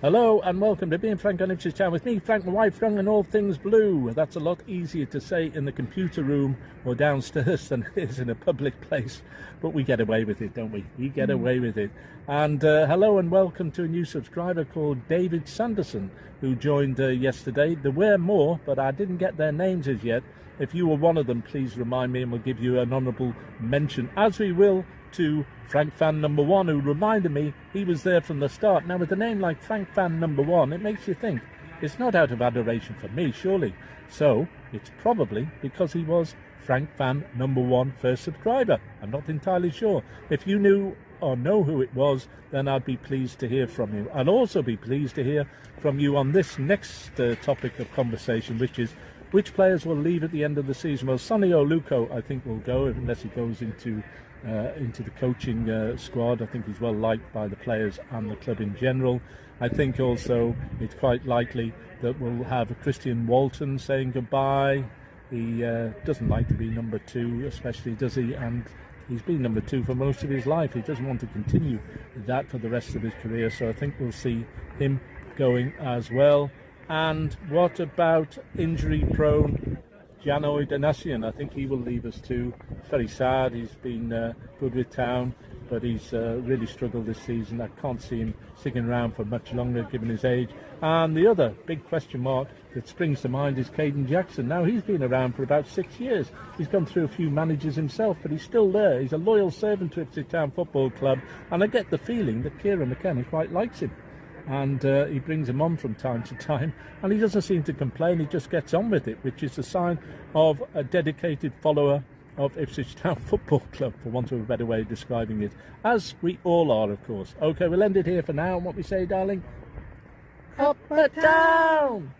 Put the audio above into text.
Hello and welcome to Being Frank on Ipswich Town with me, Frank, my wife, Frank, and all things blue. That's a lot easier to say in the computer room or downstairs than it is in a public place, but we get away with it, don't we? We get away with it. And hello and welcome to a new subscriber called David Sanderson, who joined yesterday. There were more, but I didn't get their names as yet. If you were one of them, please remind me and we'll give you an honourable mention, as we will to Frank Fan number 1, who reminded me he was there from the start. Now, with a name like Frank Fan number 1, it makes you think it's not out of adoration for me, surely. So it's probably because he was Frank Fan number 1 first subscriber. I'm not entirely sure. If you knew or know who it was, then I'd be pleased to hear from you. I'll also be pleased to hear from you on this next topic of conversation, which is which players will leave at the end of the season. Well, Sonny Oluko, I think, will go unless he goes into the coaching squad. I think he's well liked by the players and the club in general. I think also it's quite likely that we'll have a Christian Walton saying goodbye. He doesn't like to be number 2, especially, does he? And he's been number 2 for most of his life. He doesn't want to continue that for the rest of his career, so I think we'll see him going as well. And what about injury-prone Jano Danasian? I think he will leave us too. It's very sad. He's been good with Town, but he's really struggled this season. I can't see him sticking around for much longer given his age. And the other big question mark that springs to mind is Caden Jackson. Now, he's been around for about 6 years. He's gone through a few managers himself, but he's still there. He's a loyal servant to Ipswich Town Football Club, and I get the feeling that Kieran McKenna quite likes him. And he brings him on from time to time, and he doesn't seem to complain. He just gets on with it, which is a sign of a dedicated follower of Ipswich Town Football Club, for want of a better way of describing it, as we all are, of course. Okay, we'll end it here for now. And what we say, darling? Up a town!